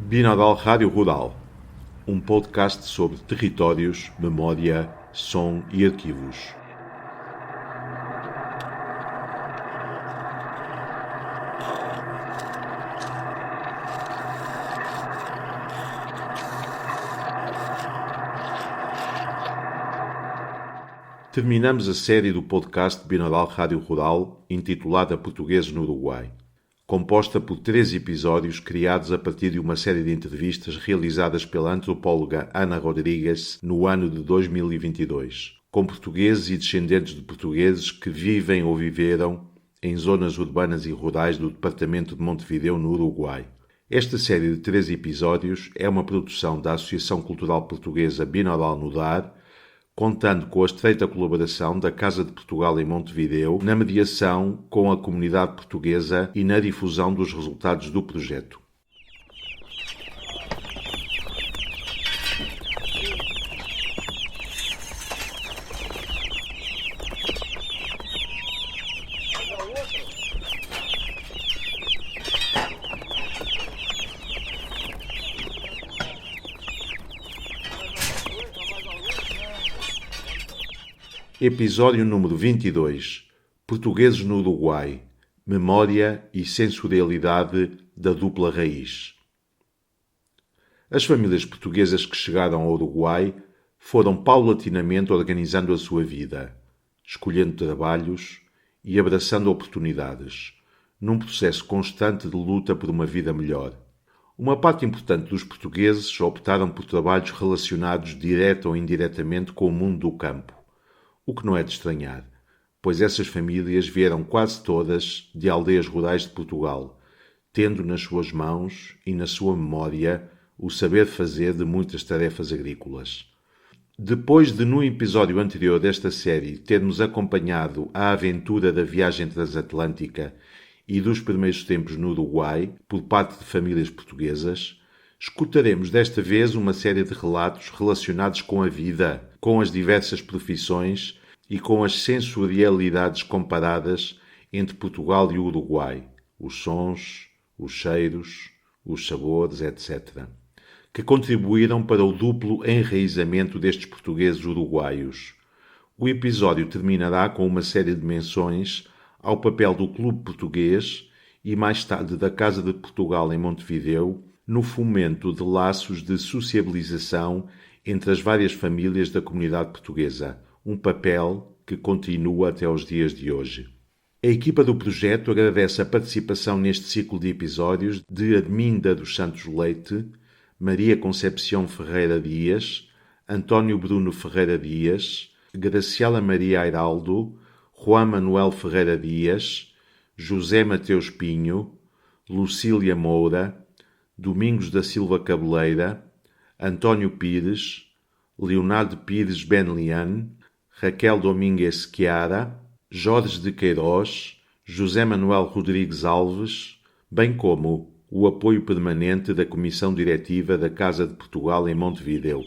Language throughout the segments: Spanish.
Binaural Rádio Rural, um podcast sobre territórios, memória, som e arquivos. Terminamos a série do podcast Binaural Rádio Rural, intitulada Portugueses no Uruguai, composta por 3 episódios criados a partir de uma série de entrevistas realizadas pela antropóloga Ana Rodrigues no ano de 2022, com portugueses e descendentes de portugueses que vivem ou viveram em zonas urbanas e rurais do departamento de Montevideo, no Uruguai. Esta série de 3 episódios é uma produção da Associação Cultural Portuguesa Binaural Nudar, contando com a estreita colaboração da Casa de Portugal em Montevideo na mediação com a comunidade portuguesa e na difusão dos resultados do projeto. Episódio número 22. Portugueses no Uruguai. Memória e sensorialidade da dupla raiz. As famílias portuguesas que chegaram ao Uruguai foram paulatinamente organizando a sua vida, escolhendo trabalhos e abraçando oportunidades, num processo constante de luta por uma vida melhor. Uma parte importante dos portugueses optaram por trabalhos relacionados direta ou indiretamente com o mundo do campo. O que não é de estranhar, pois essas famílias vieram quase todas de aldeias rurais de Portugal, tendo nas suas mãos e na sua memória o saber fazer de muitas tarefas agrícolas. Depois de, no episódio anterior desta série, termos acompanhado a aventura da viagem transatlântica e dos primeiros tempos no Uruguai, por parte de famílias portuguesas, escutaremos desta vez uma série de relatos relacionados com a vida, com as diversas profissões e com as sensorialidades comparadas entre Portugal e o Uruguai, os sons, os cheiros, os sabores, etc., que contribuíram para o duplo enraizamento destes portugueses uruguaios. O episódio terminará com uma série de menções ao papel do Clube Português e mais tarde da Casa de Portugal em Montevideo no fomento de laços de sociabilização entre as várias famílias da comunidade portuguesa, um papel que continua até os dias de hoje. A equipa do projeto agradece a participação neste ciclo de episódios de Arminda dos Santos Leite, Maria Concepção Ferreira Dias, António Bruno Ferreira Dias, Graciela Maria Airaldo, Juan Manuel Ferreira Dias, José Mateus Pinho, Lucília Moura, Domingos da Silva Cabeleira, António Pires, Leonardo Pires Benlian, Raquel Domingues Chiara, Jorge de Queiroz, José Manuel Rodrigues Alves, bem como o apoio permanente da Comissão Diretiva da Casa de Portugal em Montevideo.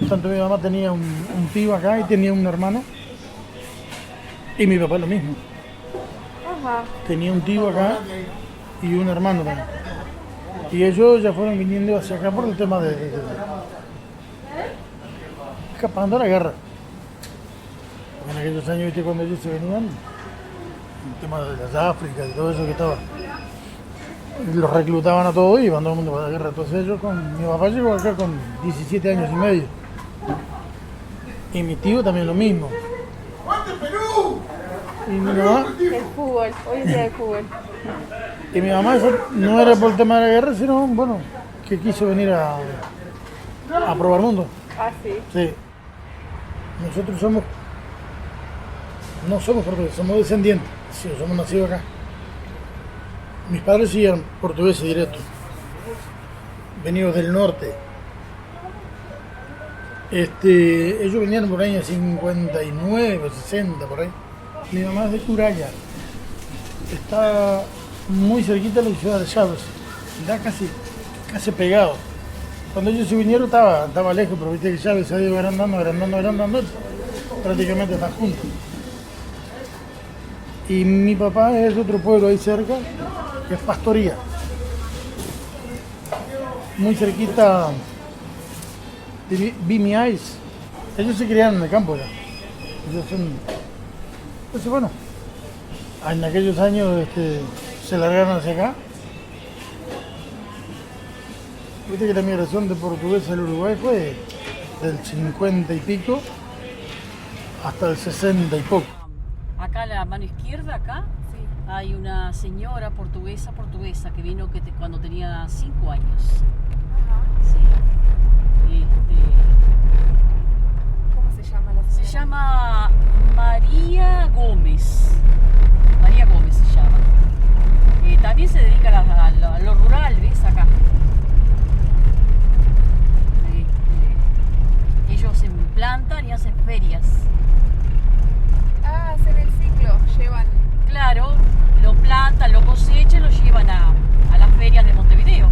Tanto mi mamá tenía un tío acá y tenía un hermano, y mi papá lo mismo. Ajá. Tenía un tío acá y un hermano también. Y ellos ya fueron viniendo hacia acá por el tema de escapando a la guerra. En aquellos años, ¿viste? Cuando ellos se venían, el tema de las Áfricas y todo eso que estaba. Y los reclutaban a todos y iban todo el mundo para la guerra. Entonces mi papá llegó acá con 17 años y medio. Y mi tío también lo mismo. Y mi mamá, El fútbol, hoy es día de fútbol. y mi mamá eso no era por el tema de la guerra, sino, bueno, que quiso venir a probar mundo. Ah, sí. Sí. nosotros no somos portugueses, somos descendientes, sí, somos nacidos acá. Mis padres sí eran portugueses directos, venidos del norte. Ellos vinieron por ahí en 59, 60, por ahí. Mi mamá es de Curaya, está muy cerquita de la ciudad de Chaves, está casi pegado. Cuando ellos se vinieron estaba lejos, pero viste que Chaves se ha ido agrandando, prácticamente está juntos. Y mi papá es de otro pueblo ahí cerca, que es Pastoría, muy cerquita de Vimiais. Ellos se criaron en el campo ya. Entonces bueno, en aquellos años se largaron hacia acá. Viste que la migración de portugueses al Uruguay fue del 50 y pico hasta el 60 y poco. Acá a la mano izquierda, acá, Sí. hay una señora portuguesa que vino cuando tenía 5 años. Ajá. Sí. ¿Cómo se llama la Se señora? llama María Gómez. María Gómez se llama. También se dedica a lo rural, ¿ves? Acá. Ellos se plantan y hacen ferias. Ah, hacen el ciclo, llevan. Claro, lo plantan, lo cosechan, lo llevan a las ferias de Montevideo,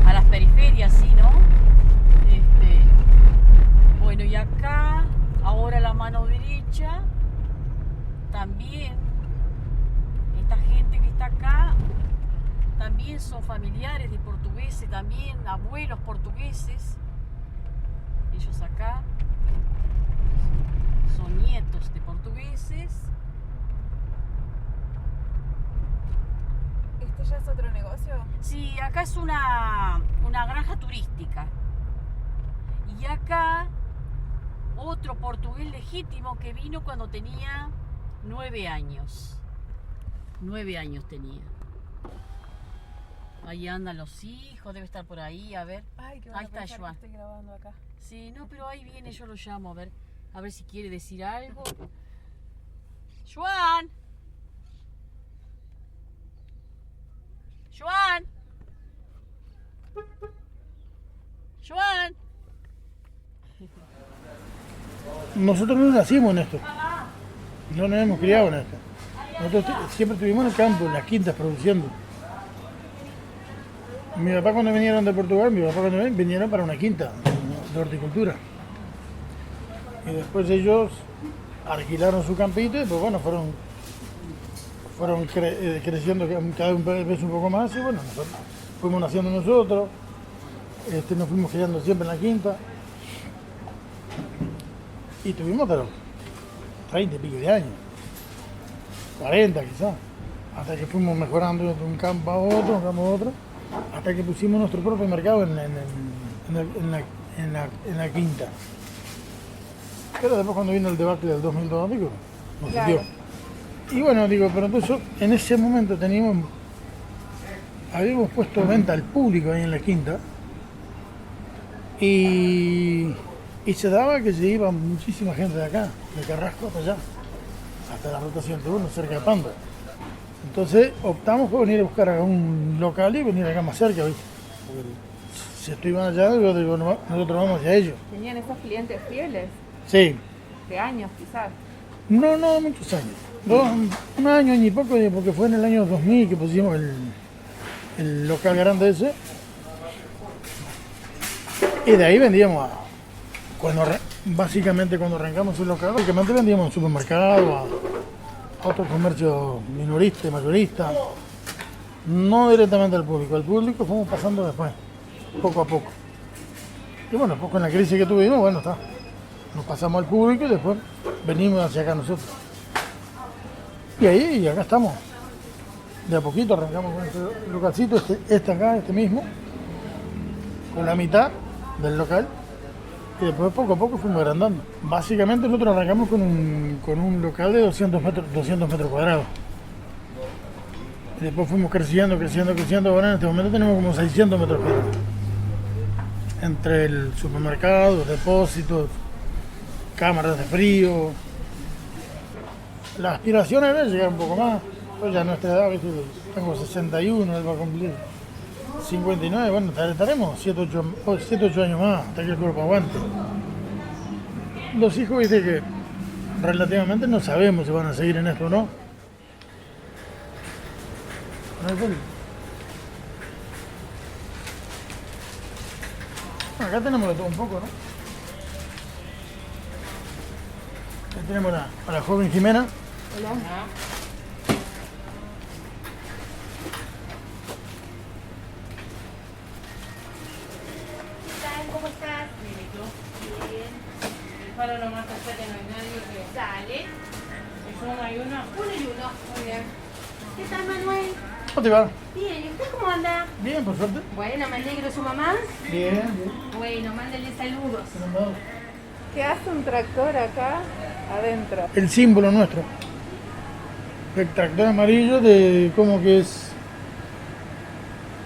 a las periferias, sí, ¿no? Bueno, y acá, ahora la mano derecha, también, esta gente que está acá, también son familiares de portugueses, también abuelos portugueses. Ellos acá son nietos de portugueses. ¿Este ya es otro negocio? Sí, acá es una granja turística. Y acá otro portugués legítimo que vino cuando tenía 9 años. 9 años tenía. Ahí andan los hijos, debe estar por ahí, a ver. Ay, qué Ahí bueno está pensar Joan. que estoy grabando acá. Sí, no, pero ahí viene, yo lo llamo, a ver si quiere decir algo. ¡Joan! ¡Joan! ¡Joan! Nosotros no nacimos en esto, no nos hemos criado en esto. Nosotros siempre estuvimos en el campo, en las quintas, produciendo. Mi papá cuando vinieron de Portugal, vinieron para una quinta de horticultura. Y después ellos alquilaron su campito y pues bueno, fueron creciendo cada vez un poco más y bueno, nosotros fuimos naciendo nosotros, nos fuimos criando siempre en la quinta. Y tuvimos de los 30 y pico de años, 40 quizás, hasta que fuimos mejorando de un campo a otro, hasta que pusimos nuestro propio mercado en la quinta. Pero después cuando vino el debate del 2002, digo, nos Claro. sitió. Y bueno, digo, pero entonces en ese momento habíamos puesto a venta al público ahí en la quinta y se daba que se iba muchísima gente de acá, de Carrasco hasta allá, hasta la ruta 101, cerca de Pando. Entonces optamos por venir a buscar a un local y venir acá más cerca, ¿viste? Porque si estos iban allá, yo digo, nosotros vamos hacia ellos. ¿Tenían esos clientes fieles? Sí, De años, quizás. no muchos años. Un año y poco, porque fue en el año 2000 que pusimos el local grande ese. Y de ahí vendíamos básicamente cuando arrancamos el local, básicamente vendíamos en supermercado, a otros comercios minoristas, mayoristas, no directamente al público fuimos pasando después, poco a poco. Y bueno, pues con la crisis que tuvimos, bueno, está, nos pasamos al público y después venimos hacia acá nosotros. Y acá estamos, de a poquito arrancamos con este localcito, este mismo, con la mitad del local. Y después poco a poco fuimos agrandando. Básicamente nosotros arrancamos con un local de 200 metros cuadrados. Y después fuimos creciendo. Ahora en este momento tenemos como 600 metros cuadrados. Entre el supermercado, depósitos, cámaras de frío. La aspiración era llegar un poco más. Pues ya a nuestra edad, ¿viste? Tengo 61, él va a cumplir 59. Bueno, estaremos 7, 8 años más hasta que el cuerpo aguante. Los hijos, viste que relativamente no sabemos si van a seguir en esto o no. ¿No es fácil? Acá tenemos de todo un poco, ¿no? Ahí tenemos a la joven Jimena. Hola. ¿Cómo estás? Bien. El paro lo más cerca que no hay nadie que... Dale. ¿Es uno y uno? Uno y uno. Muy bien. ¿Qué tal, Manuel? ¿Cómo te va? Bien, ¿y usted cómo anda? Bien, por suerte. Bueno, me alegro. ¿Su mamá? Bien, bien. Bueno, mándale saludos. ¿Qué hace un tractor acá adentro? El símbolo nuestro. El tractor amarillo de como que es...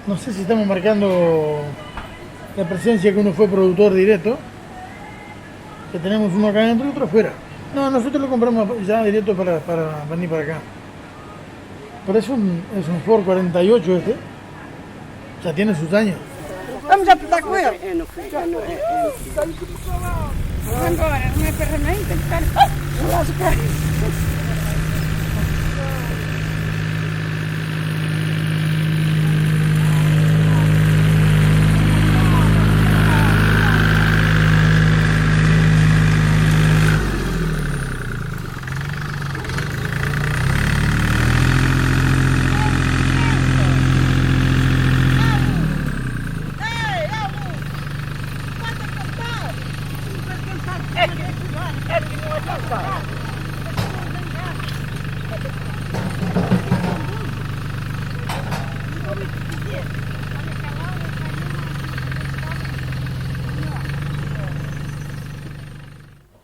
No sé si estamos marcando la presencia que uno fue productor directo. Que tenemos uno acá adentro y otro afuera. No, nosotros lo compramos ya directo para venir para acá. Pero es un Ford 48 este. Ya tiene sus años. Vamos a apertar com ele. Vamos embora, não é ferramenta, tem que estar lá de cá.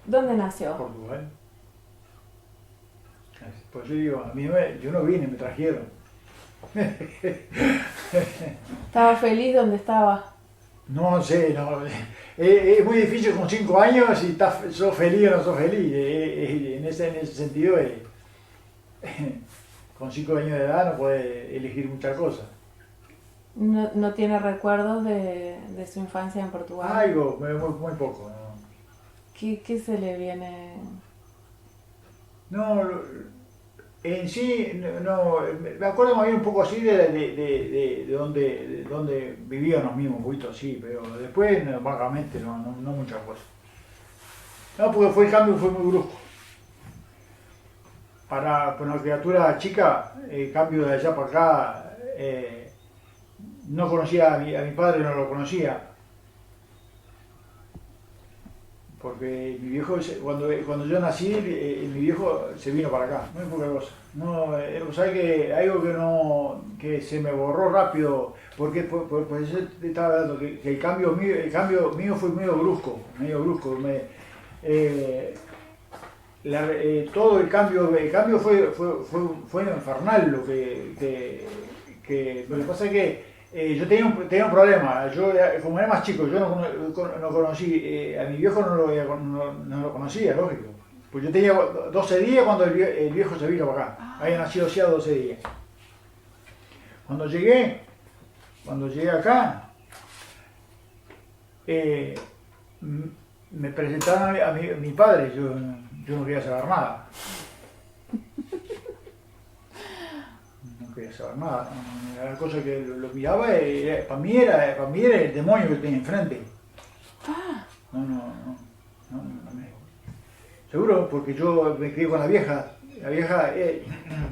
¿Dónde nació? Portugal. Pues yo digo, a mí yo no vine, me trajeron. ¿Estaba feliz donde estaba? No sé, no. Es muy difícil con 5 años si sos feliz o no sos feliz. En ese sentido, con 5 años de edad no puedes elegir muchas cosas. ¿No tiene recuerdos de su infancia en Portugal? Algo, muy poco. ¿No? ¿Qué se le viene? No, en sí, no, me acuerdo más bien un poco así de donde vivíamos mismos, un poquito así, pero después vagamente no muchas cosas. No, porque el cambio fue muy brusco. Para una criatura chica, el cambio de allá para acá, no conocía a mi padre, no lo conocía. Porque mi viejo, cuando yo nací, mi viejo se vino para acá, muy poca cosa. No, ¿sabes que algo que se me borró rápido? Porque por eso te estaba hablando, que el cambio mío fue medio brusco. Todo el cambio fue infernal. Lo que pasa es que yo tenía un problema. Yo, como era más chico, yo no conocí, a mi viejo no lo conocía, lógico. Pues yo tenía 12 días cuando el viejo se vino para acá. Había nacido hacía 12 días. Cuando llegué acá, me presentaron a mi padre. Yo no quería saber nada. No quería saber nada. La cosa que lo miraba, para mí era el demonio que tenía enfrente. Seguro, porque yo me crié con la vieja. La vieja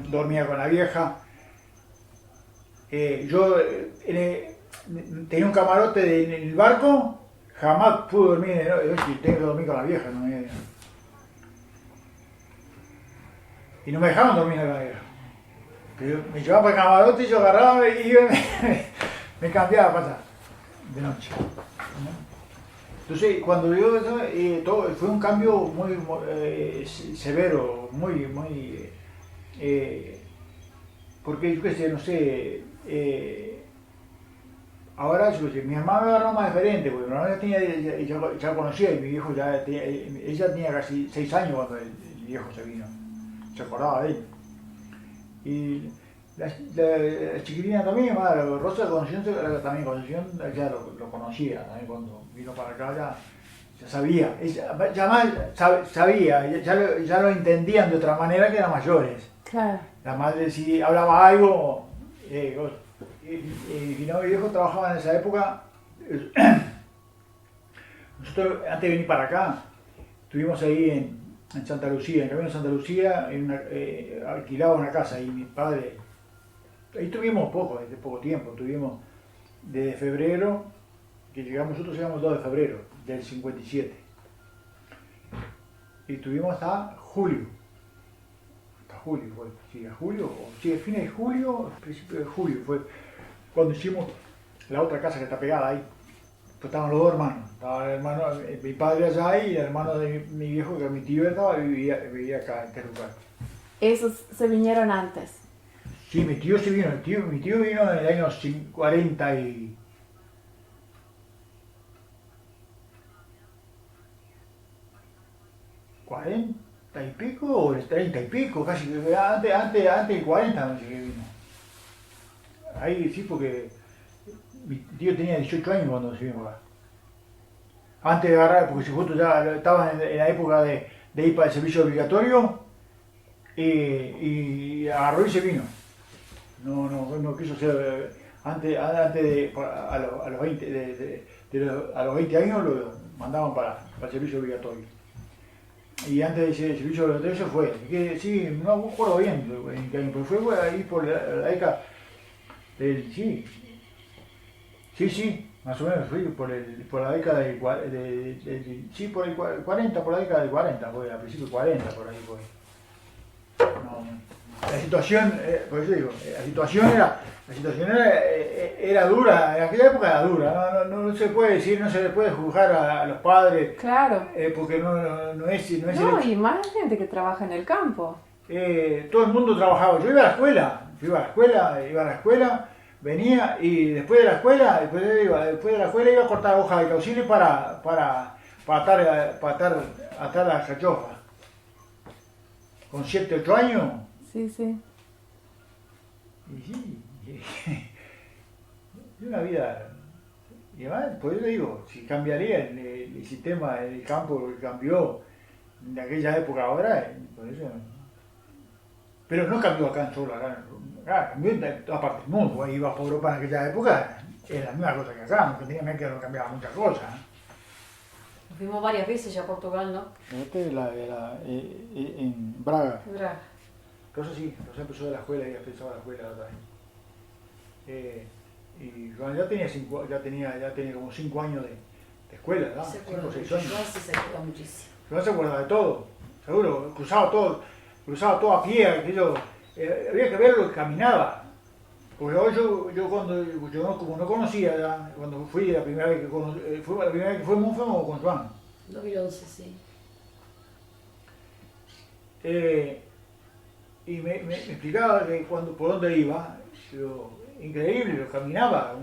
dormía con la vieja. Yo tenía un camarote en el barco, jamás pude dormir en el noche, tengo que dormir con la vieja. Y no me dejaban dormir con la vieja. Pero me llevaba para el camarote y yo agarraba y me cambiaba para allá, de noche. Entonces, cuando yo todo fue un cambio muy severo, muy porque yo qué sé, no sé, ahora mi hermano agarró más diferente, porque mi hermano ya conocía y mi viejo ella tenía casi 6 años cuando el viejo se vino, se acordaba de él. Y la chiquilina también, Rosa también Concepción, ya lo conocía, también cuando vino para acá ya sabía, sabía, ya lo entendían de otra manera que eran mayores. Claro. La madre si hablaba algo, y mi viejo trabajaba en esa época. Nosotros antes de venir para acá, estuvimos ahí en Santa Lucía, en el camino de Santa Lucía, alquilaba una casa y mi padre, ahí tuvimos poco tiempo, tuvimos desde febrero, que nosotros llegamos el 2 de febrero del 57, y tuvimos hasta julio fue, sí, a julio, sí, a fines de julio, principio de julio fue cuando hicimos la otra casa que está pegada ahí. Pues estaban los dos hermanos, estaba el hermano, mi padre allá y el hermano de mi viejo, que mi tío vivía acá en este lugar. Esos se vinieron antes. Sí, mi tío vino en el año 40 y... 40 y pico o 30 y pico, casi antes del 40 no sé qué vino. Ahí sí, porque mi tío tenía 18 años cuando se vino acá. Antes de agarrar, porque si justo ya estaba en la época de ir para el servicio obligatorio, y agarró y se vino. No quiso ser, antes de, a los 20, a los 20 años lo mandaban para el servicio obligatorio. Y antes de ese servicio obligatorio se fue, que sí, no me acuerdo bien en qué año, pero fue ahí por la década del, sí, más o menos fui por la década del, sí, por el 40, por la década del 40, fue, a principios del 40, por ahí fue. La situación, por eso digo, la situación era dura, en aquella época era dura, no se puede decir, no se le puede juzgar a los padres, Claro. porque no es No, y más gente que trabaja en el campo. todo el mundo trabajaba, yo iba a la escuela, venía y después de la escuela iba a cortar hojas de cauciles para atar las cachofas. Con 7, 8 años. Sí. Y sí, es una vida. Y además, por eso digo, si cambiaría el sistema del campo que cambió en aquella época ahora, por eso. Pero no cambió acá solo, acá cambió en todas partes del mundo. Iba por Europa en aquella época, era la misma cosa que acá, no tenía que no cambiaba muchas cosas. Fuimos varias veces ya a Portugal, ¿no? En Braga. Braga. Entonces sí, Rosa empezó de la escuela y empezaba la escuela otra vez. Y cuando ya tenía como 5 años de escuela, ¿no? 5 o 6 años. Sí, se acuerda muchísimo. Joan se acuerda de todo, seguro, cruzaba todo a pie, aquello, había que ver lo que caminaba. Porque yo como no conocía, ya, cuando fui la primera vez que fuimos con Joan. 2011, sí. Y me explicaba que por dónde iba, increíble, lo caminaba,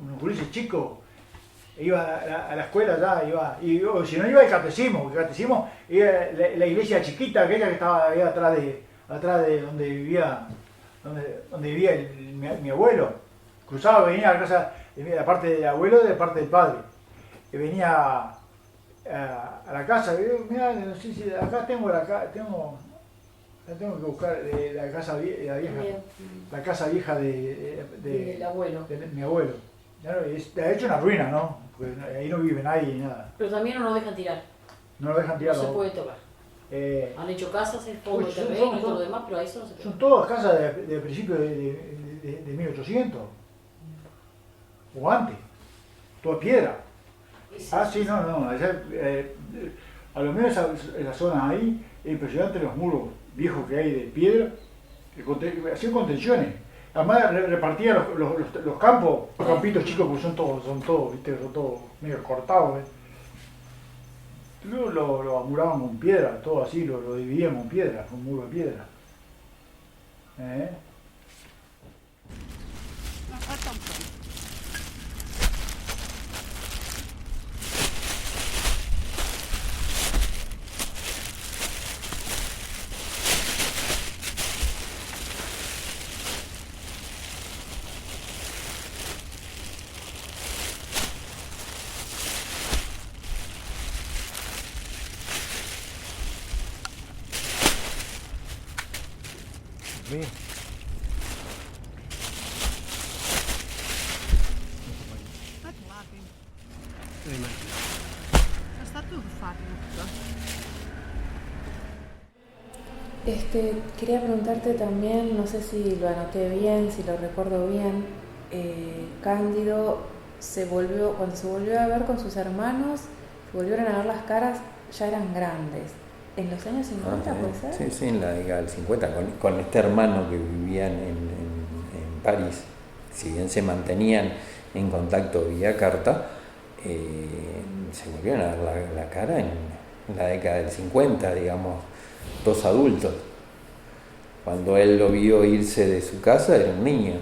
unos gurises chicos, iba a la escuela ya, o si no iba al catecismo, porque el catecismo era la iglesia chiquita, aquella que estaba ahí atrás de donde vivía mi abuelo. Cruzaba, venía a la casa, de la parte del abuelo y de la parte del padre. Y venía a la casa, y digo, mira, no sé si acá tengo que buscar la casa vieja, la casa vieja del abuelo. De mi abuelo. De hecho una ruina, ¿no? Porque ahí no vive nadie ni nada. Pero también no nos dejan tirar. No lo dejan tirar. No se puede tocar. Han hecho casas en fondo de terreno y todo lo demás, pero ahí eso no se puede. Son todas casas de principio de 1800. O antes. Toda piedra. Sí, no. Allá, a lo menos en las zonas ahí, es impresionante los muros viejos que hay de piedra, hacían contenciones. Además repartían los campos, los campitos chicos, porque son todos, ¿viste? Son todos medio cortados. Luego lo amuraban con piedra, todo así, lo dividían con piedra, con muro de piedra. Nos falta un poco. Vem. Vai pro lado, hein? Mas tá tudo fácil, tá? Quería preguntarte también, no sé si lo anoté bien, si lo recuerdo bien, Cándido cuando se volvió a ver con sus hermanos, se volvieron a ver las caras, ya eran grandes. ¿En los años 50 puede ser? Sí, sí, en la década del 50, con este hermano que vivían en París, si bien se mantenían en contacto vía carta, se volvieron a ver la cara en la década del 50, digamos, dos adultos. Cuando él lo vio irse de su casa era un niño.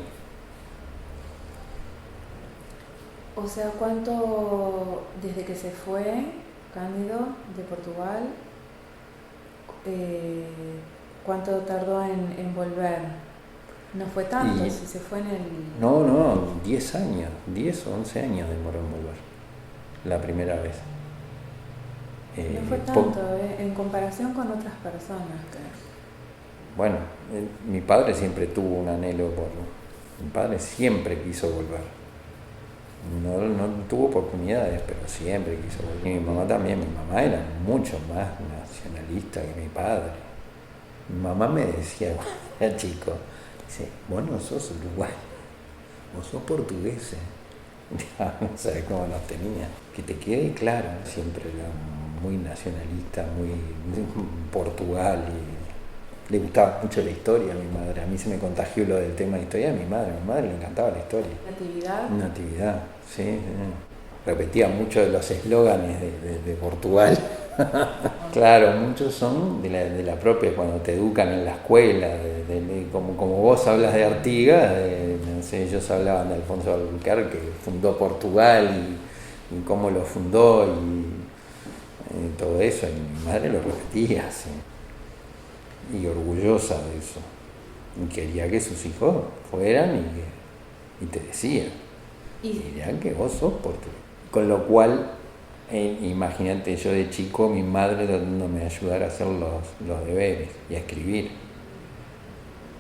O sea, ¿cuánto, desde que se fue Cándido de Portugal, cuánto tardó en volver? No fue tanto, si se fue en el... No, 10 años, 10 o 11 años demoró en volver, la primera vez. No fue tanto, en comparación con otras personas. Bueno, mi padre siempre tuvo un anhelo mi padre siempre quiso volver. No tuvo oportunidades, pero siempre quiso volver. Y mi mamá también, mi mamá era mucho más nacionalista que mi padre. Mi mamá me decía, cuando era chico, dice, vos no sos uruguayo, vos sos portugués. No sabes cómo nos tenía. Que te quede claro, siempre era muy nacionalista, muy Portugal, y le gustaba mucho la historia a mi madre. A mí se me contagió lo del tema de historia de mi madre. A mi madre le encantaba la historia. Natividad, sí. Repetía muchos de los eslóganes de Portugal. Claro, muchos son de la propia, cuando te educan en la escuela, como vos hablas de Artigas, no sé, ellos hablaban de Alfonso de Albuquerque, que fundó Portugal y cómo lo fundó y todo eso, y mi madre lo repetía, sí. Y orgullosa de eso, y quería que sus hijos fueran y te decían, y dirían que vos sos portugués. Con lo cual, imagínate, yo de chico, mi madre tratándome de ayudar a hacer los deberes y a escribir.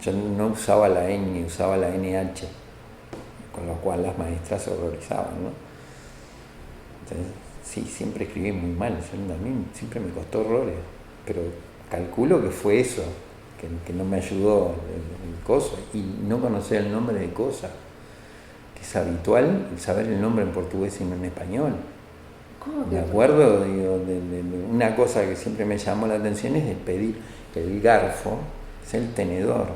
Yo no usaba la ñ, usaba la NH, con lo cual las maestras se horrorizaban, ¿no? Entonces, sí, siempre escribí muy mal, a mí siempre me costó horrores, pero calculo que fue eso, que no me ayudó el coso, y no conocer el nombre de cosas, que es habitual saber el nombre en portugués y no en español. Me acuerdo, digo, de una cosa que siempre me llamó la atención es de pedir el garfo, es el tenedor.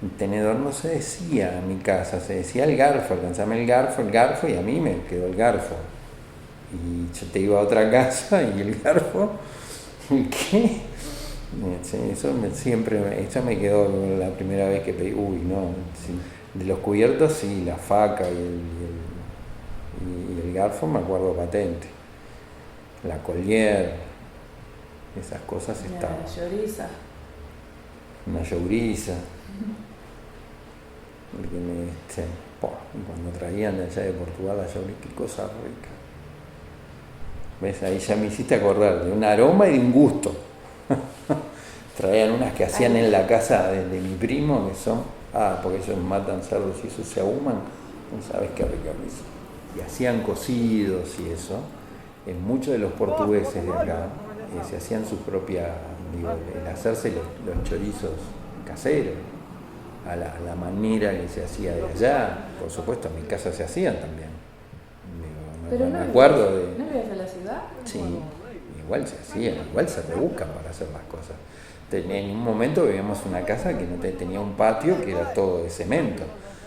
El tenedor no se decía en mi casa, se decía el garfo, alcanzame el garfo, y a mí me quedó el garfo. Y yo te iba a otra casa y el garfo, ¿qué? Eso me quedó la primera vez que pedí, de los cubiertos sí, la faca y el garfo me acuerdo patente, la collier, esas cosas estaban. Una lloriza. Porque cuando traían de allá de Portugal la lloriza, qué cosa rica. ¿Ves? Ahí ya me hiciste acordar de un aroma y de un gusto. Traían unas que hacían en la casa de mi primo, que son, porque ellos matan cerdos y eso se ahuman, no sabes qué rica risa. Y hacían cocidos y eso. En muchos de los portugueses de acá se hacían sus propias, el hacerse los chorizos caseros, a la manera que se hacía de allá. Por supuesto, en mi casa se hacían también. Me acuerdo de... ¿No vivías en la ciudad? Sí, igual se hacían, igual se rebuscan para hacer las cosas. En un momento vivíamos en una casa que no tenía un patio, que era todo de cemento.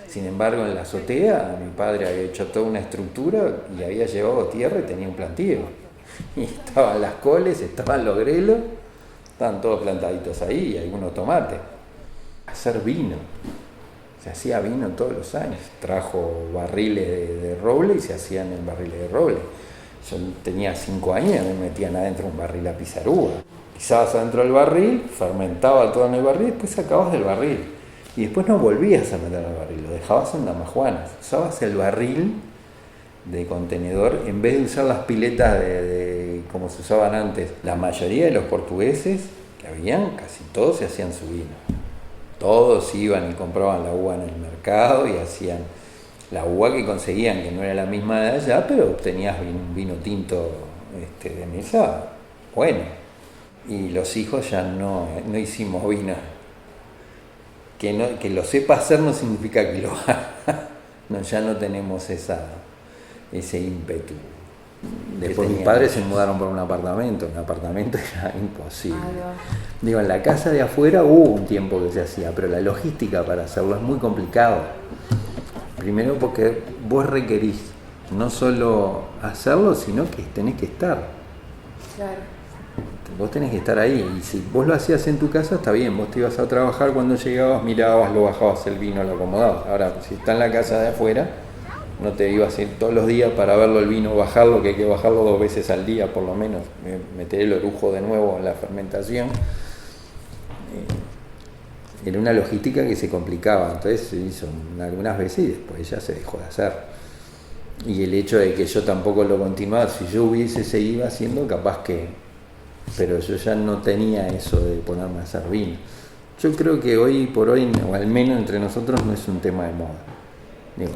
Sin embargo, en la azotea mi padre había hecho toda una estructura y había llevado tierra y tenía un plantío. Y estaban las coles, estaban los grelos, estaban todos plantaditos ahí y algunos tomates. Hacer vino. Se hacía vino todos los años. Trajo barriles de roble y se hacían en barriles de roble. Yo tenía 5 años y me metían adentro un barril a pizarúa. Pisabas adentro del barril, fermentaba todo en el barril y después sacabas del barril. Y después no volvías a meter al barril, lo dejabas en damajuanas. Usabas el barril de contenedor en vez de usar las piletas de como se usaban antes. La mayoría de los portugueses que habían, casi todos se hacían su vino. Todos iban y compraban la uva en el mercado y hacían la uva que conseguían, que no era la misma de allá, pero obtenías un vino tinto de mesa bueno. Y los hijos ya no hicimos vino. Que lo sepa hacer no significa que lo haga. No, ya no tenemos ese ímpetu. Después mis padres se mudaron por un apartamento era imposible. Digo, en la casa de afuera hubo un tiempo que se hacía, pero la logística para hacerlo es muy complicado. Primero porque vos requerís no solo hacerlo, sino que tenés que estar. Claro. Vos tenés que estar ahí, y si vos lo hacías en tu casa, está bien, vos te ibas a trabajar, cuando llegabas mirabas, lo bajabas el vino, lo acomodabas. Ahora, si está en la casa de afuera, no te ibas a ir todos los días para verlo el vino, bajarlo, que hay que bajarlo 2 veces al día por lo menos, meter el orujo de nuevo en la fermentación. Era una logística que se complicaba, entonces se hizo algunas veces y después ya se dejó de hacer. Y el hecho de que yo tampoco lo continuara, si yo hubiese seguido haciendo, capaz que... Pero yo ya no tenía eso de ponerme a hacer vino. Yo creo que hoy por hoy, o al menos entre nosotros, no es un tema de moda. Digo,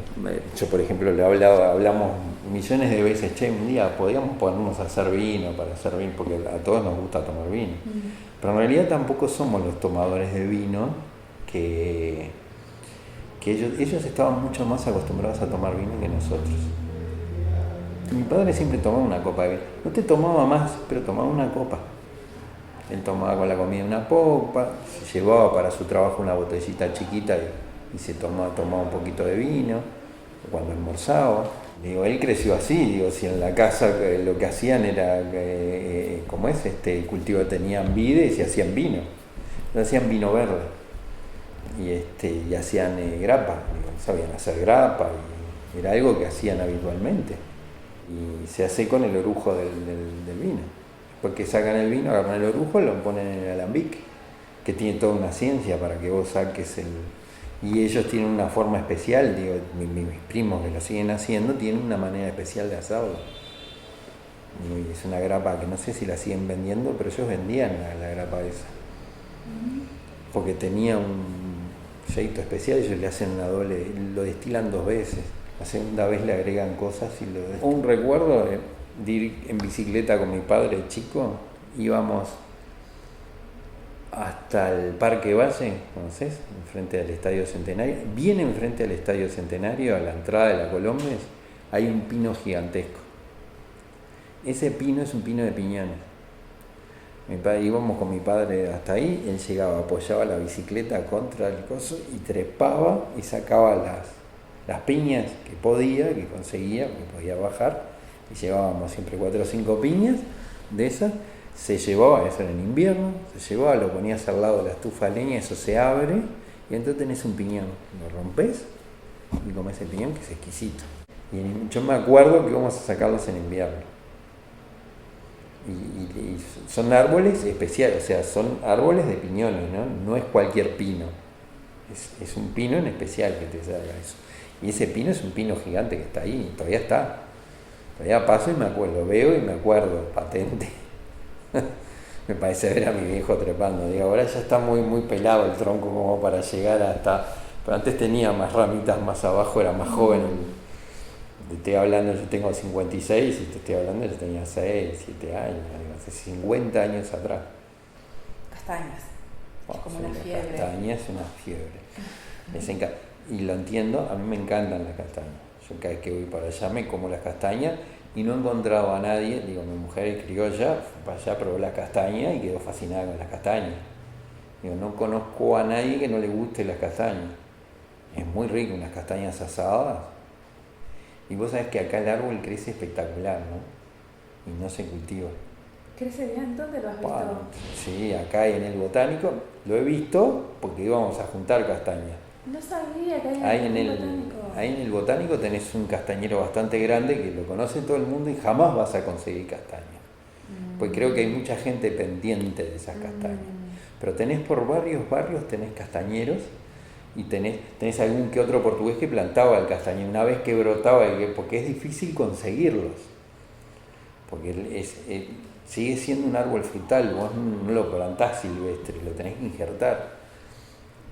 yo, por ejemplo, hablamos millones de veces, che, un día podíamos ponernos a hacer vino, porque a todos nos gusta tomar vino. Pero en realidad tampoco somos los tomadores de vino que ellos estaban mucho más acostumbrados a tomar vino que nosotros. Mi padre siempre tomaba una copa de vino. No te tomaba más, pero tomaba una copa. Él tomaba con la comida una copa, se llevaba para su trabajo una botellita chiquita y se tomaba un poquito de vino cuando almorzaba. Digo, él creció así, digo, si en la casa lo que hacían era, ¿cómo es? El cultivo tenían vides y hacían vino. Hacían vino verde. Y hacían grapa, digo, sabían hacer grapa, y era algo que hacían habitualmente. Y se hace con el orujo del vino. Después que sacan el vino, agarran el orujo y lo ponen en el alambique, que tiene toda una ciencia para que vos saques y ellos tienen una forma especial, digo, mis primos que lo siguen haciendo tienen una manera especial de hacerlo. Y es una grapa que no sé si la siguen vendiendo, pero ellos vendían la grapa esa. Porque tenía un sello especial, ellos le hacen una doble, lo destilan 2 veces. La segunda vez le agregan cosas y lo destilan. Un recuerdo de ir en bicicleta con mi padre chico, íbamos hasta el Parque Valle, ¿conoces? Enfrente del Estadio Centenario. Bien enfrente del Estadio Centenario, a la entrada de la Colombes, hay un pino gigantesco. Ese pino es un pino de piñones. Íbamos con mi padre hasta ahí, él llegaba, apoyaba la bicicleta contra el coso y trepaba y sacaba las piñas que podía, que conseguía, que podía bajar, y llevábamos siempre 4 o 5 piñas de esas. Se llevaba, eso era en invierno, se llevaba, lo ponías al lado de la estufa de leña, eso se abre y entonces tenés un piñón, lo rompes y comés el piñón, que es exquisito. Y yo me acuerdo que íbamos a sacarlos en invierno y son árboles especiales, o sea, son árboles de piñones, no es cualquier pino, es un pino en especial que te salga eso. Y ese pino es un pino gigante que está ahí, todavía está. Todavía paso y me acuerdo, veo y me acuerdo, patente. Me parece ver a mi viejo trepando. Digo, ahora ya está muy, muy pelado el tronco como para llegar hasta... Pero antes tenía más ramitas más abajo, era más joven. Te estoy hablando, yo tengo 56 y te estoy hablando, yo tenía 6, 7 años, hace 50 años atrás. Castañas. Oh, como sí, una fiebre. Castañas es una fiebre. Y lo entiendo, a mí me encantan las castañas. Yo cada vez que voy para allá me como las castañas y no he encontrado a nadie, digo, mi mujer es criolla, fue para allá, probó las castañas y quedó fascinada con las castañas. Digo, no conozco a nadie que no le guste las castañas. Es muy rico, unas castañas asadas. Y vos sabés que acá el árbol crece espectacular, ¿no? Y no se cultiva. ¿Crece bien? ¿Dónde lo has visto? Bueno, sí, acá en el botánico lo he visto porque íbamos a juntar castañas. No sabía que hay en el botánico. Ahí en el botánico tenés un castañero bastante grande que lo conoce todo el mundo y jamás vas a conseguir castañas. Porque creo que hay mucha gente pendiente de esas castañas. Pero tenés por varios barrios, tenés castañeros y tenés algún que otro portugués que plantaba el castañero. Una vez que brotaba, porque es difícil conseguirlos. Porque sigue siendo un árbol frutal, vos no lo plantás silvestre, lo tenés que injertar.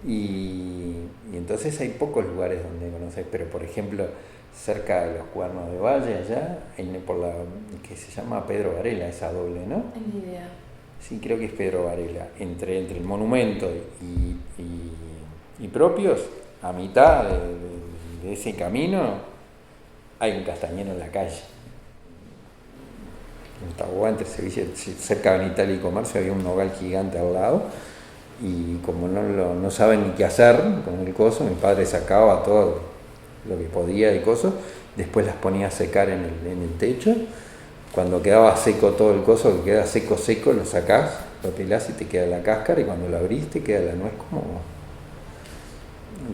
Y entonces hay pocos lugares donde conocer, pero por ejemplo, cerca de los Cuernos de Valle, allá, por la que se llama Pedro Varela, esa doble, ¿no? Ni idea. Sí, creo que es Pedro Varela. Entre el monumento y Propios, a mitad de ese camino, hay un castañero en la calle. En Taboada, entre Sevilla, cerca de Italia y Comercio, había un nogal gigante al lado. Y como no saben ni qué hacer con el coso, mi padre sacaba todo lo que podía de coso, después las ponía a secar en el techo. Cuando quedaba seco todo el coso, que queda seco, lo sacás, lo pelás y te queda la cáscara, y cuando lo abrís te queda la nuez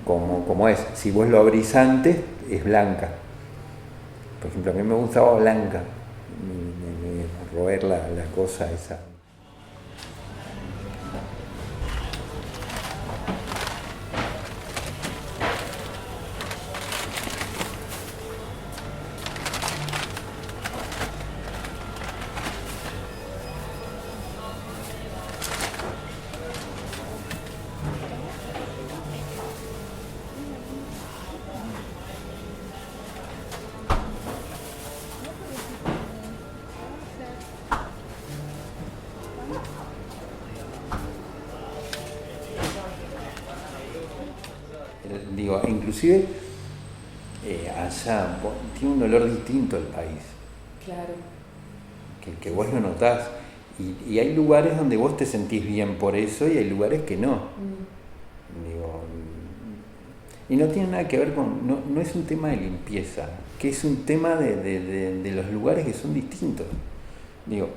como es. Si vos lo abrís antes, es blanca. Por ejemplo, a mí me gustaba blanca, roer la cosa esa. Digo, inclusive allá tiene un olor distinto el país. Claro. Que vos lo notás. Y hay lugares donde vos te sentís bien por eso y hay lugares que no. Digo, y no tiene nada que ver con... No es un tema de limpieza, que es un tema de los lugares que son distintos. Digo,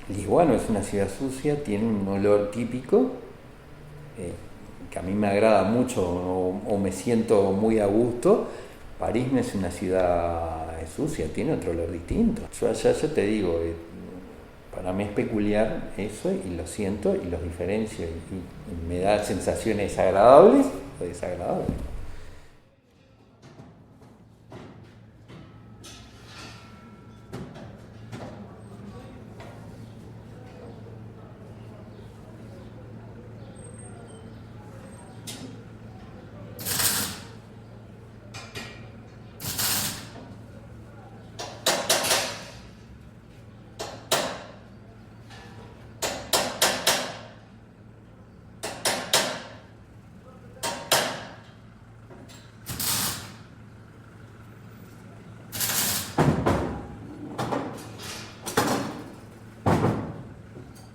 Lisboa no es una ciudad sucia, tiene un olor típico, que a mí me agrada mucho o me siento muy a gusto. París no es una ciudad sucia, tiene otro olor distinto. Yo allá ya te digo, para mí es peculiar eso y lo siento y los diferencio y me da sensaciones agradables o desagradables.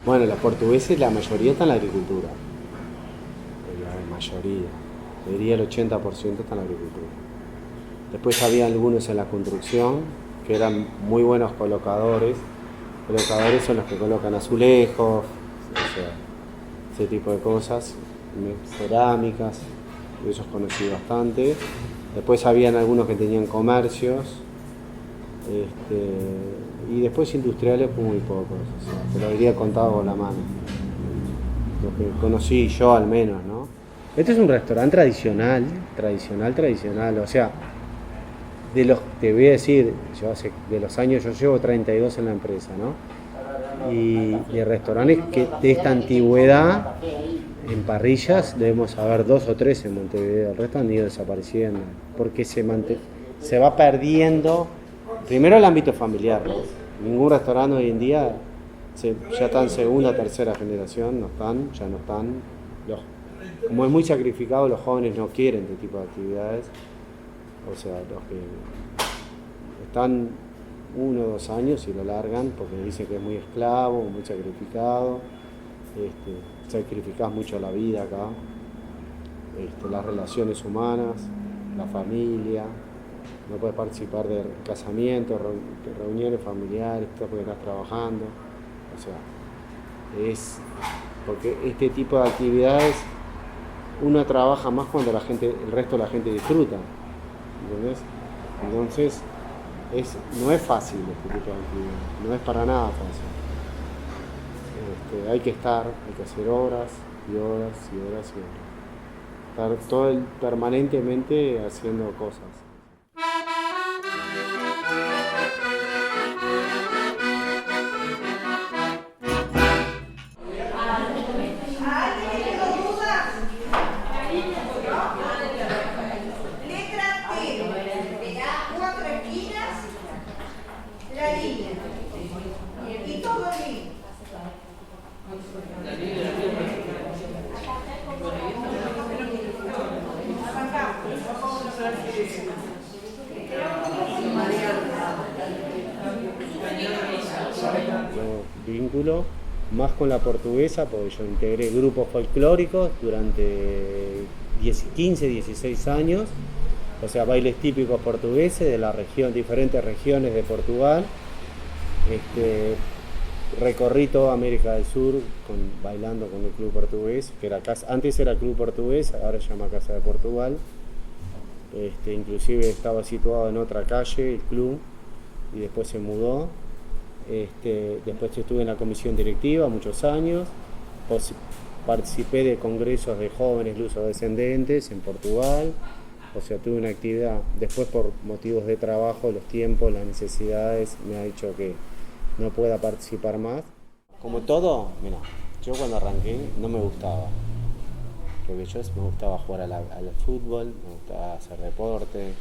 Bueno, los portugueses, la mayoría está en la agricultura. La mayoría. Diría el 80% está en la agricultura. Después había algunos en la construcción que eran muy buenos colocadores. Colocadores son los que colocan azulejos, o sea, ese tipo de cosas, cerámicas, esos conocí bastante. Después habían algunos que tenían comercios. Y después industriales muy pocos, o sea, te lo diría contado con la mano. Lo que conocí yo al menos, ¿no? Este es un restaurante tradicional, o sea, te voy a decir, de los años, yo llevo 32 en la empresa, ¿no? Y de restaurantes que de esta antigüedad, en parrillas, debemos haber 2 o 3 en Montevideo, el resto han ido desapareciendo, porque se va perdiendo. Primero el ámbito familiar, ¿no? Ningún restaurante hoy en día ya está en segunda, tercera generación, ya no están. Como es muy sacrificado, los jóvenes no quieren este tipo de actividades. O sea, los que están 1 o 2 años y lo largan porque dicen que es muy esclavo, muy sacrificado. Sacrificás mucho la vida acá, las relaciones humanas, la familia. No puedes participar de casamientos, reuniones familiares, porque estás trabajando. O sea, porque este tipo de actividades uno trabaja más cuando el resto de la gente disfruta. ¿Entendés? Entonces, no es fácil este tipo de actividades, no es para nada fácil. Hay que hacer horas y horas y horas y horas. Estar permanentemente haciendo cosas. Vínculo más con la portuguesa, porque yo integré grupos folclóricos durante 15, 16 años, o sea, bailes típicos portugueses de la región, diferentes regiones de Portugal. Recorrí toda América del Sur bailando con el Club Portugués, que era antes era Club Portugués, ahora se llama Casa de Portugal. Inclusive estaba situado en otra calle el club y después se mudó. Después estuve en la comisión directiva muchos años, participé de congresos de jóvenes lusodescendentes en Portugal, o sea, tuve una actividad. Después, por motivos de trabajo, los tiempos, las necesidades, me ha dicho que no pueda participar más. Como todo, mira, yo cuando arranqué no me gustaba, porque yo me gustaba jugar al fútbol, me gustaba hacer deporte,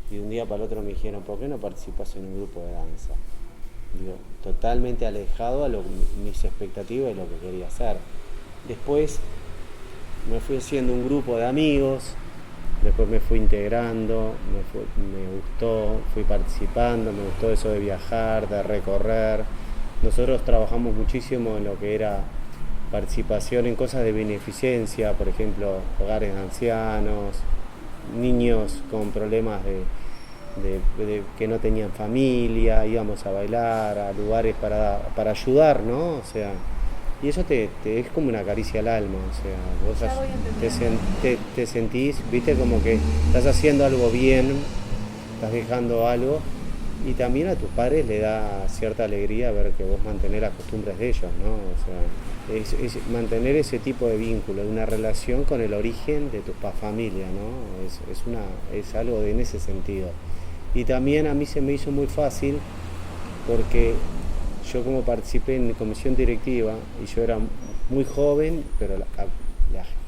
y de un día para el otro me dijeron, ¿por qué no participas en un grupo de danza? Digo, totalmente alejado a mis expectativas y lo que quería hacer. Después me fui haciendo un grupo de amigos, después me fui integrando, me gustó, fui participando, me gustó eso de viajar, de recorrer. Nosotros trabajamos muchísimo en lo que era participación en cosas de beneficencia, por ejemplo, hogares de ancianos, niños con problemas de que no tenían familia, íbamos a bailar a lugares para ayudar, ¿no? O sea, y eso es como una caricia al alma, o sea, vos te sentís, viste, como que estás haciendo algo bien, estás dejando algo, y también a tus padres le da cierta alegría ver que vos mantenés las costumbres de ellos, ¿no? O sea, es mantener ese tipo de vínculo, una relación con el origen de tu familia, ¿no? Es algo en ese sentido. Y también a mí se me hizo muy fácil porque yo, como participé en comisión directiva y yo era muy joven, pero la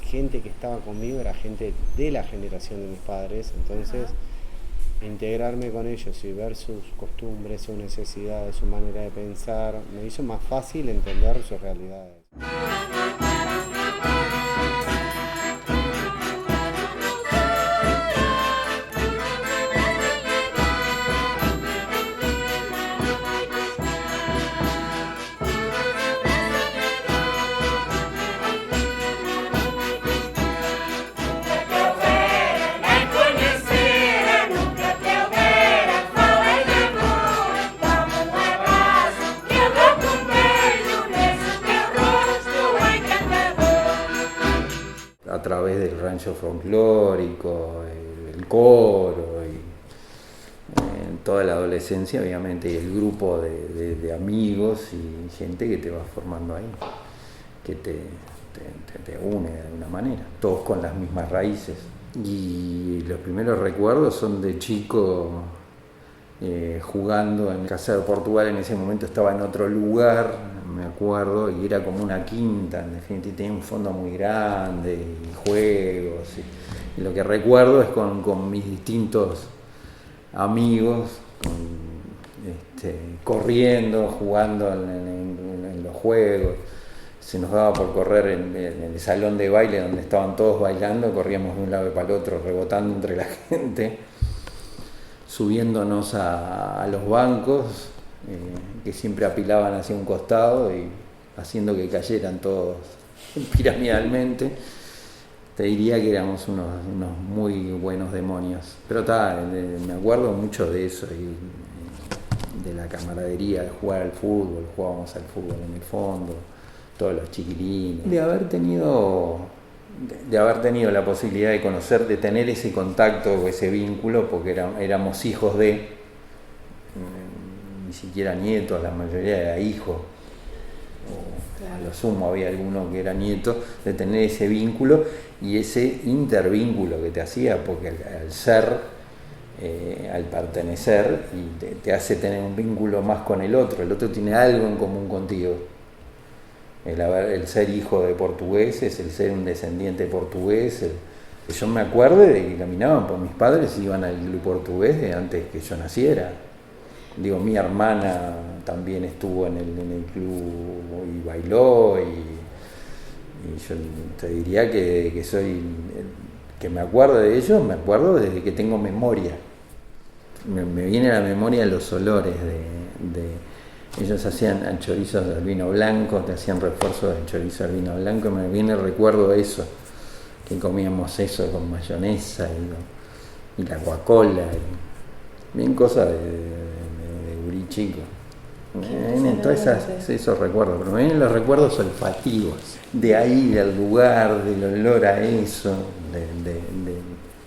gente que estaba conmigo era gente de la generación de mis padres, entonces integrarme con ellos y ver sus costumbres, sus necesidades, su manera de pensar, me hizo más fácil entender sus realidades. A través del rancho folclórico, el coro y toda la adolescencia, obviamente, y el grupo de amigos y gente que te va formando ahí, que te une de alguna manera, todos con las mismas raíces. Y los primeros recuerdos son de chico jugando en Casa de Portugal. En ese momento estaba en otro lugar, me acuerdo, y era como una quinta, en definitiva tenía un fondo muy grande y juegos, y lo que recuerdo es con mis distintos amigos, corriendo, jugando en los juegos. Se nos daba por correr en el salón de baile donde estaban todos bailando, corríamos de un lado para el otro, rebotando entre la gente, subiéndonos a los bancos que siempre apilaban hacia un costado y haciendo que cayeran todos piramidalmente. Te diría que éramos unos muy buenos demonios, pero me acuerdo mucho de eso y de la camaradería, de jugar al fútbol. Jugábamos al fútbol en el fondo, todos los chiquilines, de haber tenido la posibilidad de conocer, de tener ese contacto o ese vínculo, porque éramos hijos ni siquiera nietos, la mayoría era hijos, o a lo sumo había alguno que era nieto, de tener ese vínculo y ese intervínculo que te hacía, porque al pertenecer, y te hace tener un vínculo más con el otro tiene algo en común contigo. El ser hijo de portugueses, el ser un descendiente portugués. Yo me acuerdo de que caminaban por mis padres y iban al club portugués de antes que yo naciera. Mi hermana también estuvo en el club y bailó, y yo te diría que que me acuerdo de ellos, me acuerdo desde que tengo memoria. Me viene a la memoria los olores ellos hacían chorizos de vino blanco, te hacían refuerzos de chorizo de vino blanco, me viene el recuerdo de eso, que comíamos eso con mayonesa y la Coca-Cola, bien cosas de gurí chico. Me vienen todos esos recuerdos, pero me vienen los recuerdos olfativos, de ahí, del lugar, del olor a eso,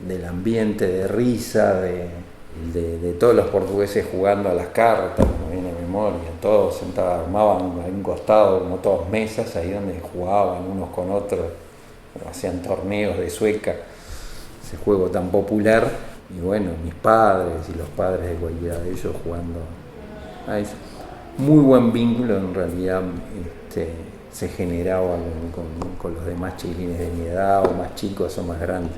del ambiente de risa, de todos los portugueses jugando a las cartas, me viene a memoria, todos sentados, armaban a un costado, como todos mesas, ahí donde jugaban unos con otros, hacían torneos de sueca, ese juego tan popular, y bueno, mis padres y los padres de cualquiera de ellos jugando a eso. Muy buen vínculo en realidad se generaba con los demás chiquilines de mi edad, o más chicos o más grandes,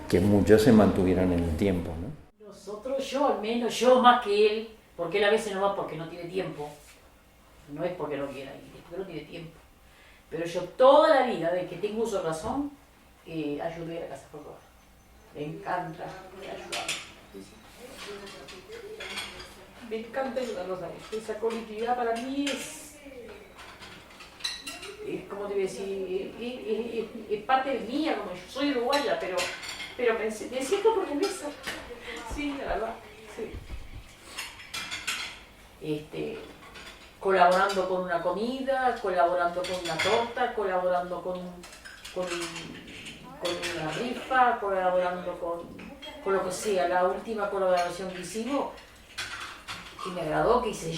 que muchos se mantuvieron en el tiempo, ¿no? Nosotros, yo al menos, yo más que él, porque él a veces no va porque no tiene tiempo, no es porque no quiera ir, es porque no tiene tiempo, pero yo toda la vida, de que tengo uso de razón, ayudé a la Casa Roja. Me encanta ayudar. Me encanta ayudarlos a ellos. Esa colectividad para mí es como te voy a decir, es parte de mía, como yo soy uruguaya, pero me siento portuguesa. Sí, la verdad, sí. Colaborando con una comida, colaborando con una torta, colaborando con una rifa, colaborando con lo que sea. La última colaboración que hicimos, que me agradó, que hice,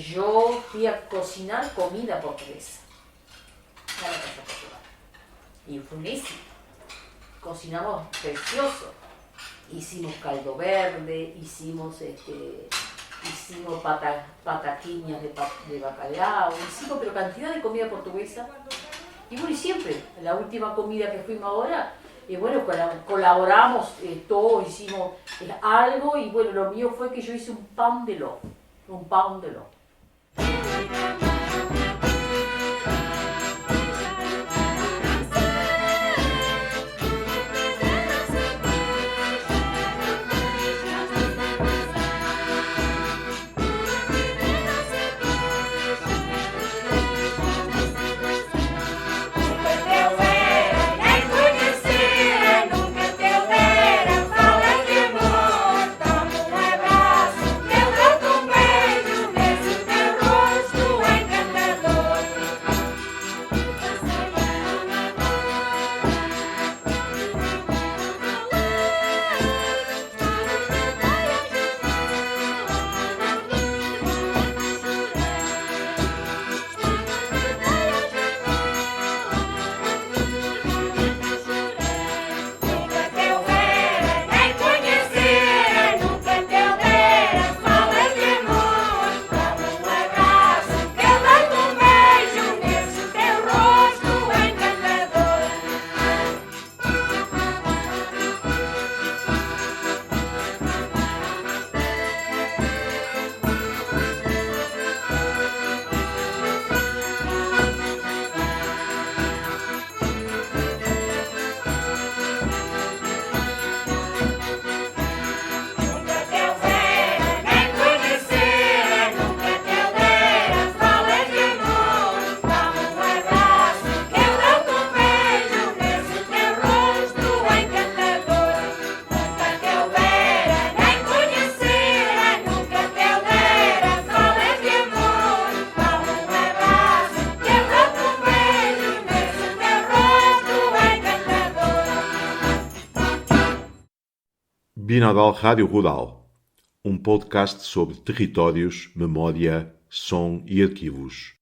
yo fui a cocinar comida portuguesa a la Casa Portugal. Y fue buenísimo. Cocinamos precioso. Hicimos caldo verde, hicimos pataquiñas de bacalao, hicimos pero cantidad de comida portuguesa. Y bueno, y siempre, la última comida que fuimos ahora, bueno, colaboramos todos, hicimos algo, y bueno, lo mío fue que yo hice un pan de ló. Binodal Rádio Rural, um podcast sobre territórios, memória, som e arquivos.